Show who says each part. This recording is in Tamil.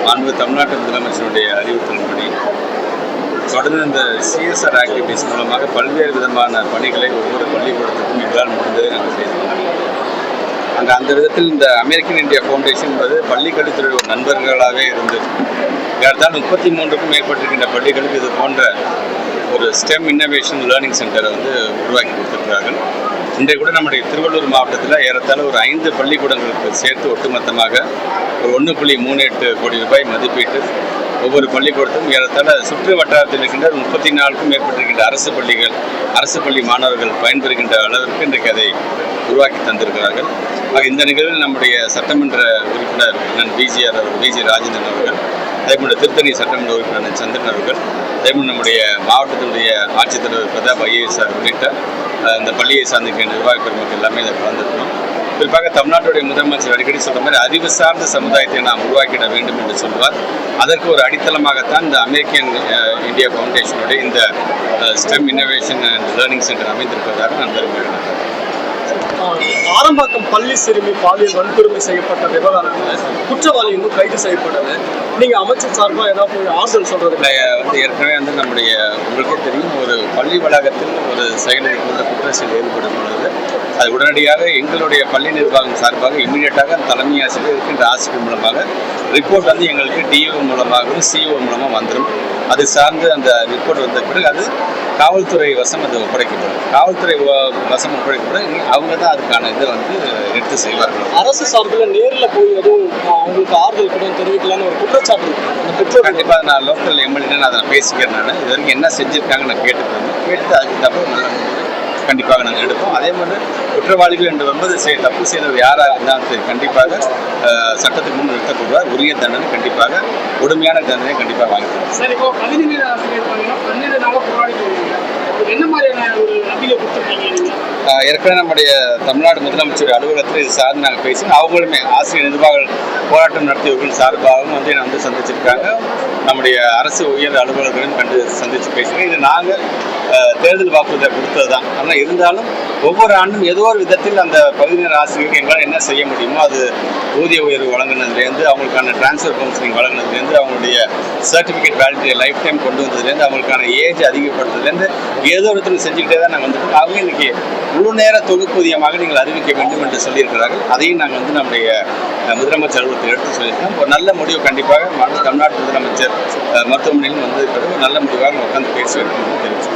Speaker 1: மாண்பு தமிழ்நாட்டு முதலமைச்சருடைய அறிவுறுத்தலின்படி தொடர்ந்து இந்த சிஎஸ்ஆர் ஆக்டிவிட்டிஸ் மூலமாக பல்வேறு விதமான பணிகளை ஒவ்வொரு பள்ளிக்கூடத்துக்கும் எங்களால் முடிந்ததை நாங்கள் செய்துள்ளோம். அந்த விதத்தில் இந்த அமெரிக்கன் இந்தியா ஃபவுண்டேஷன் என்பது பள்ளிக்கல்வித்துறை ஒரு நண்பர்களாகவே இருந்து ஏறத்தாழ 33க்கும் மேற்பட்டிருக்கின்ற பள்ளிகளுக்கு இது போன்ற ஒரு ஸ்டெம் இன்னோவேஷன் லேர்னிங் சென்டரை உருவாக்கி கொடுத்திருக்கிறார்கள். இன்றைக்கு கூட நம்முடைய திருவள்ளூர் மாவட்டத்தில் ஏறத்தாழ ஒரு 5 பள்ளிக்கூடங்களுக்கு சேர்த்து ஒட்டுமொத்தமாக ஒரு 1.38 கோடி ரூபாய் மதிப்பீட்டு ஒவ்வொரு பள்ளிக்கூடத்தும் ஏறத்தாழ சுற்று வட்டாரத்தில் இருக்கின்ற 34க்கும் மேற்பட்டிருக்கின்ற அரசு பள்ளி மாணவர்கள் பயன்பெறுகின்ற அளவிற்கு இன்றைக்கு அதை உருவாக்கி தந்திருக்கிறார்கள். இந்த நிகழ்வில் நம்முடைய சட்டமன்ற உறுப்பினர் விஜி ராஜேந்திரன் அவர்கள், அதேபோல் திருத்தணி சட்டமன்ற உறுப்பினர் சந்திரன் அவர்கள், அதேபோல் நம்முடைய மாவட்டத்தினுடைய ஆட்சித்தலைவர் பிரதாப் ஐஏஎஸ் உள்ளிட்ட இந்த பள்ளியை சார்ந்த நிர்வாக பெருமக்கள் எல்லாமே இதை கலந்துருக்கணும். குறிப்பாக தமிழ்நாட்டுடைய முதலமைச்சர் அடிக்கடி சொல்கிற மாதிரி அறிவு சார்ந்த சமுதாயத்தை நாம் உருவாக்கிட வேண்டும் என்று சொல்வார். அதற்கு ஒரு அடித்தளமாகத்தான் இந்த அமெரிக்கன் இந்தியா ஃபவுண்டேஷனுடைய இந்த stem innovation and learning centre அமைந்திருப்பதாக நான் பெருமைப்படுகிறேன்.
Speaker 2: ஆரம்பாக்கம் பள்ளி சிறுமி பாலியல் வன்கொடுமை செய்யப்பட்ட விவகாரத்தில் குற்றவாளி இன்னும் கைது செய்யப்படலை. நீங்கள் அமைச்சர் சார்பாக ஏதாவது ஆறுதல் சொல்றது?
Speaker 1: ஏற்கனவே நம்முடைய உங்களுக்கே தெரியும், ஒரு பள்ளி வளாகத்தில் ஒரு செயலில் குற்ற செயல் ஈடுபடும் பொழுது அது உடனடியாக எங்களுடைய பள்ளி நிர்வாகம் சார்பாக இமீடியட்டாக தலைமை ஆசிரியர் இருக்கின்ற ஆசிரியர் மூலமாக ரிப்போர்ட் எங்களுக்கு டிஓ மூலமாகவும் சிஓ மூலமாக வந்துடும். அது சார்ந்து அந்த ரிப்போர்ட் வந்த பிறகு அது காவல்துறை வசம் அது ஒப்படைக்கப்படும். காவல்துறை வசம் ஒப்படைக்கப்படும். அவங்க தான் அதுக்கான இதை எடுத்து செய்வார்கள்.
Speaker 2: அரசு சார்பில் நேரில் போய் எதுவும் அவங்களுக்கு ஆறுதல் கூட தெரிவிக்கலான்னு ஒரு குற்றச்சாட்டு இருக்கு.
Speaker 1: கண்டிப்பாக நான் லோக்கல் எம்எல்ஏ அதை பேசிக்கிறேன். நான் இது வரைக்கும் என்ன செஞ்சுருக்காங்க நான் கேட்டுட்டு அதுக்கு தப்பு நல்ல கண்டிப்பாக நாங்கள் எடுப்போம். அதே மாதிரி குற்றவாளிகள் என்று தப்பு செய்தவர் யாராக இருந்தாலும் சரி கண்டிப்பாக சட்டத்துக்கு முன் நிறுத்தப்படுவார். உரிய தண்டனை கண்டிப்பாக கொடுமையான தண்டனை கண்டிப்பாக வாங்கிக்கிறோம்.
Speaker 3: சார், இப்போ 17 ஆசிரியர் பார்த்தீங்கன்னா 12 நாளாக போராடி என்ன மாதிரியான ஒரு நம்பிக்கை கொடுத்துருக்கீங்க?
Speaker 1: ஏற்கனவே நம்முடைய தமிழ்நாடு முதலமைச்சர் அலுவலகத்தில் இது சார்ந்து நாங்கள் பேசினோம். அவங்களுமே ஆசிரியர் நிர்வாகிகள் போராட்டம் நடத்தியவர்கள் சார்பாகவும் என்னை சந்திச்சிருக்காங்க. நம்முடைய அரசு உயர் அலுவலர்களையும் சந்தித்து பேசுகிறேன். இது நாங்கள் தேர்தல் வாக்குறுதியை கொடுத்தது தான். ஆனால் இருந்தாலும் ஒவ்வொரு ஆண்டும் ஏதோ ஒரு விதத்தில் அந்த பகுதி நேர ஆசிரியருக்கு எங்களால் என்ன செய்ய முடியுமோ அது ஊதிய உயர்வு வழங்கினதுலேருந்து, அவங்களுக்கான டிரான்ஸ்ஃபர் கவுன்சிலிங் வழங்கினதுலேருந்து, அவங்களுடைய சர்டிஃபிகேட் வேலிடிட்டி லைஃப் டைம் கொண்டு வந்ததுலேருந்து, அவங்களுக்கான ஏஜ் அதிகப்படுத்துறதுலேருந்து ஏதோ ஒருத்தர் செஞ்சுக்கிட்டே தான் நாங்கள் வந்துட்டோம். அவங்க இன்றைக்கி முழு நேர தொகுப்பூதியமாக நீங்கள் அறிவிக்க வேண்டும் என்று சொல்லியிருக்கிறார்கள். அதையும் நாங்கள் நம்முடைய முதலமைச்சர் அலுவலகத்தில் எடுத்து சொல்லியிருக்கோம். ஒரு நல்ல முடிவு கண்டிப்பாக தமிழ்நாட்டு முதலமைச்சர் மருத்துவமனையிலும் பிறகு நல்ல முடிவாக உட்காந்து பேசுவேன் தெரிவிச்சு.